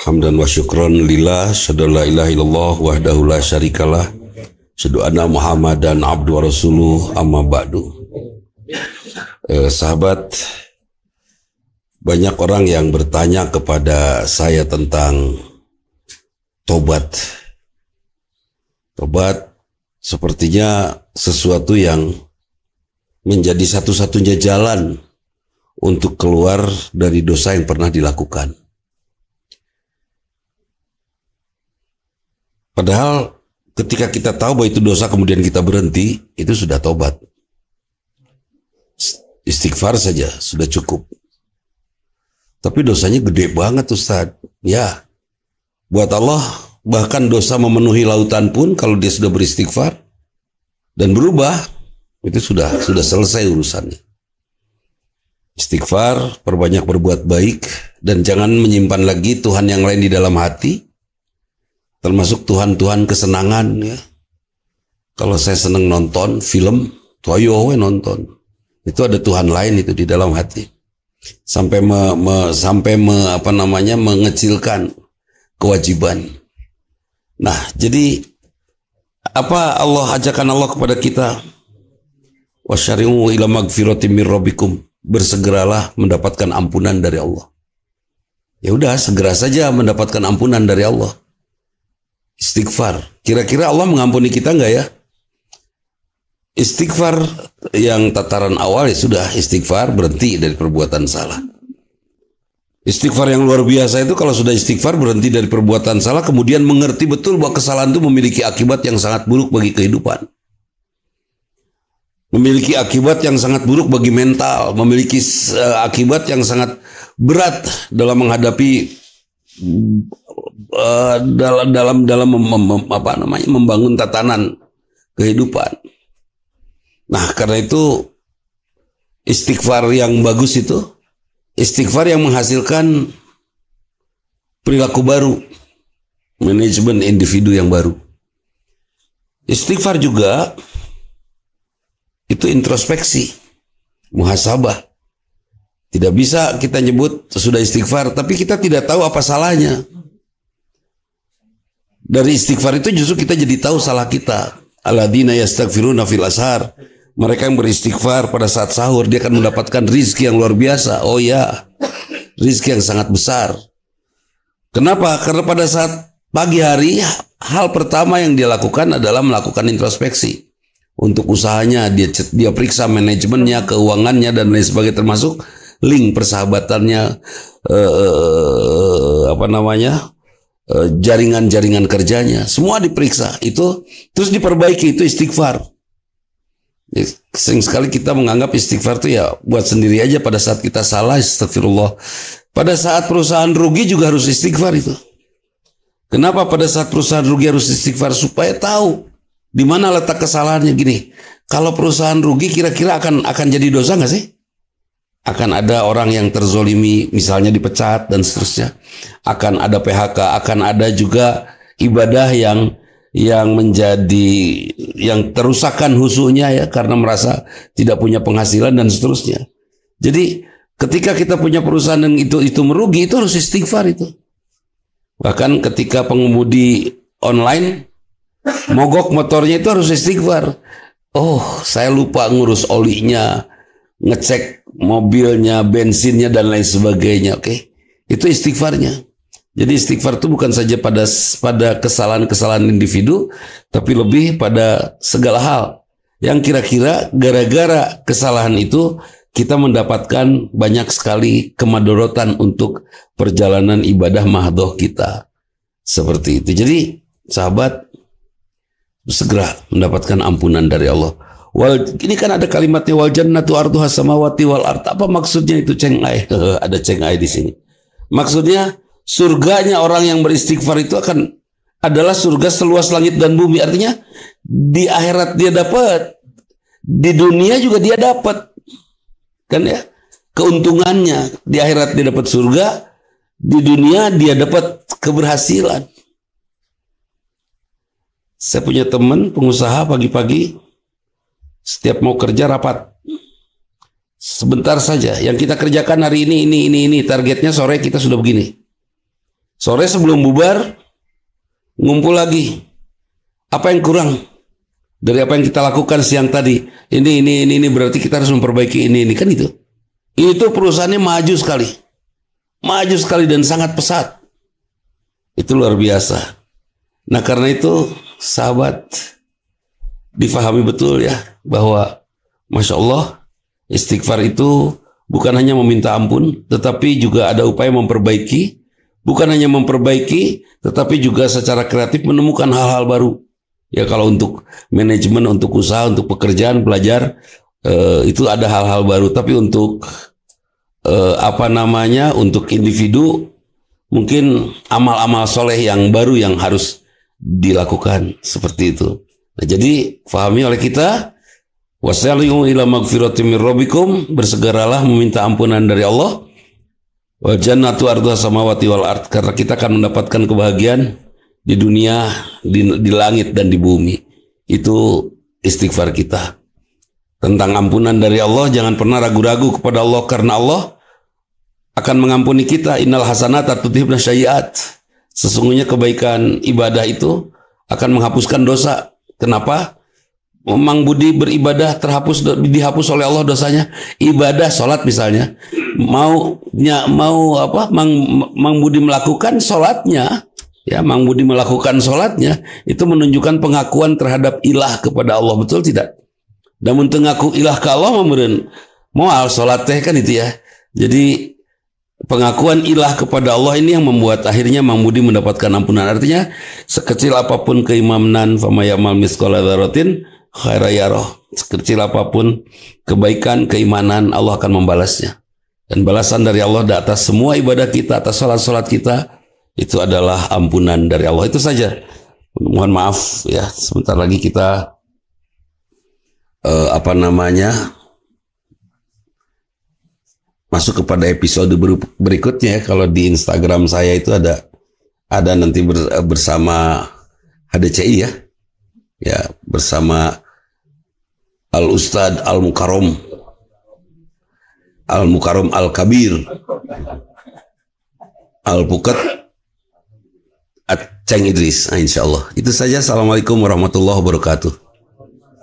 Hamdan wa syukran lillah, syadu la ilaha illallah wahdahu la syarikalah, syadu anna Muhammadan abdu wa rasuluh, amma ba'du. Sahabat, banyak orang yang bertanya kepada saya tentang tobat. Tobat sepertinya sesuatu yang menjadi satu-satunya jalan untuk keluar dari dosa yang pernah dilakukan. Padahal ketika kita tahu bahwa itu dosa kemudian kita berhenti, itu sudah tobat. Istighfar saja sudah cukup. Tapi dosanya gede banget Ustaz. Ya, buat Allah bahkan dosa memenuhi lautan pun kalau dia sudah beristighfar dan berubah, itu sudah selesai urusannya. Istighfar, perbanyak berbuat baik, dan jangan menyimpan lagi Tuhan yang lain di dalam hati. Termasuk Tuhan-Tuhan kesenangan ya. Kalau saya seneng nonton film, tuh ayo nonton. Itu ada Tuhan lain itu di dalam hati. Sampai mengecilkan kewajiban. Nah, jadi apa Allah ajakan Allah kepada kita? Wasyari'u ila magfiratin mir rabbikum. Bersegeralah mendapatkan ampunan dari Allah. Ya udah, segera saja mendapatkan ampunan dari Allah. Istighfar. Kira-kira Allah mengampuni kita enggak ya? Istighfar yang tataran awal ya sudah, istighfar berhenti dari perbuatan salah. Istighfar yang luar biasa itu kalau sudah istighfar berhenti dari perbuatan salah, kemudian mengerti betul bahwa kesalahan itu memiliki akibat yang sangat buruk bagi kehidupan. Memiliki akibat yang sangat buruk bagi mental, memiliki akibat yang sangat berat dalam menghadapi membangun tatanan kehidupan. Nah, karena itu istighfar yang bagus itu istighfar yang menghasilkan perilaku baru, manajemen individu yang baru. Istighfar juga itu introspeksi, muhasabah. Tidak bisa kita nyebut sudah istighfar, tapi kita tidak tahu apa salahnya. Dari istighfar itu justru kita jadi tahu salah kita. Alladzina yastaghfiruna fil ashar. Mereka yang beristighfar pada saat sahur, dia akan mendapatkan rizki yang luar biasa. Oh ya, rizki yang sangat besar. Kenapa? Karena pada saat pagi hari, hal pertama yang dia lakukan adalah melakukan introspeksi. Untuk usahanya, dia periksa manajemennya, keuangannya, dan lain sebagainya, termasuk link persahabatannya, jaringan-jaringan kerjanya, semua diperiksa. Itu terus diperbaiki, itu istighfar. Sering sekali kita menganggap istighfar itu ya buat sendiri aja. Pada saat kita salah, astagfirullah. Pada saat perusahaan rugi juga harus istighfar itu. Kenapa pada saat perusahaan rugi harus istighfar? Supaya tahu di mana letak kesalahannya. Gini, kalau perusahaan rugi kira-kira akan jadi dosa nggak sih? Akan ada orang yang terzolimi, misalnya dipecat dan seterusnya. Akan ada PHK, akan ada juga ibadah yang terusakkan husunya ya, karena merasa tidak punya penghasilan dan seterusnya. Jadi ketika kita punya perusahaan yang itu merugi, itu harus istighfar itu. Bahkan ketika pengemudi online mogok motornya, itu harus istighfar. Oh, saya lupa ngurus olinya, ngecek mobilnya, bensinnya, dan lain sebagainya. Oke, itu istighfarnya. Jadi istighfar itu bukan saja pada kesalahan-kesalahan individu, tapi lebih pada segala hal yang kira-kira gara-gara kesalahan itu kita mendapatkan banyak sekali kemadorotan untuk perjalanan ibadah mahdoh kita. Seperti itu. Jadi sahabat, segera mendapatkan ampunan dari Allah. Ini kan ada kalimatnya wal jannatu arduha samawati wal ard. Apa maksudnya itu, Ceng Ai? Ada Ceng Ai di sini. Maksudnya surganya orang yang beristighfar itu adalah surga seluas langit dan bumi. Artinya di akhirat dia dapat, di dunia juga dia dapat, kan ya? Keuntungannya di akhirat dia dapat surga, di dunia dia dapat keberhasilan. Saya punya teman pengusaha, pagi-pagi setiap mau kerja rapat. Sebentar saja, yang kita kerjakan hari ini, targetnya sore kita sudah begini. Sore sebelum bubar, ngumpul lagi. Apa yang kurang dari apa yang kita lakukan siang tadi? Ini berarti kita harus memperbaiki ini kan itu. Itu perusahaannya maju sekali dan sangat pesat. Itu luar biasa. Nah karena itu sahabat, difahami betul ya bahwa Masya Allah istighfar itu bukan hanya meminta ampun, tetapi juga ada upaya memperbaiki. Bukan hanya memperbaiki, tetapi juga secara kreatif menemukan hal-hal baru. Ya kalau untuk manajemen, untuk usaha, untuk pekerjaan, belajar, itu ada hal-hal baru. Tapi untuk untuk individu, mungkin amal-amal soleh yang baru yang harus dilakukan seperti itu. Nah, jadi fahami oleh kita, wasali'u ila magfiratin min rabbikum, bersegeralah meminta ampunan dari Allah. Wal jannatu arduha samawati wal ard, karena kita akan mendapatkan kebahagiaan di dunia, di langit dan di bumi. Itu istighfar kita. Tentang ampunan dari Allah, jangan pernah ragu-ragu kepada Allah, karena Allah akan mengampuni kita. Innal hasanata tudhibna sayyi'at. Sesungguhnya kebaikan ibadah itu akan menghapuskan dosa. Kenapa? Mang Budi beribadah dihapus oleh Allah dosanya. Ibadah sholat misalnya, Mang Budi melakukan sholatnya, ya Mang Budi melakukan sholatnya, itu menunjukkan pengakuan terhadap ilah kepada Allah, betul tidak? Dan untuk ngaku ilah ke Allah memberi moal sholat teh kan itu ya. Jadi pengakuan ilah kepada Allah ini yang membuat akhirnya Mang Budi mendapatkan ampunan. Artinya sekecil apapun keimanan, famayamal misqala dzarratin khairayarah, sekecil apapun kebaikan, keimanan, Allah akan membalasnya. Dan balasan dari Allah di atas semua ibadah kita, atas salat-salat kita, itu adalah ampunan dari Allah. Itu saja. Mohon maaf ya, sebentar lagi kita masuk kepada episode berikutnya ya. Kalau di Instagram saya itu ada nanti bersama HDCI ya. Ya, bersama Al-Ustadz Al-Mukarram Al-Kabir Al-Pukat At-Ceng Idris. Nah, insya Allah. Itu saja. Assalamualaikum warahmatullahi wabarakatuh.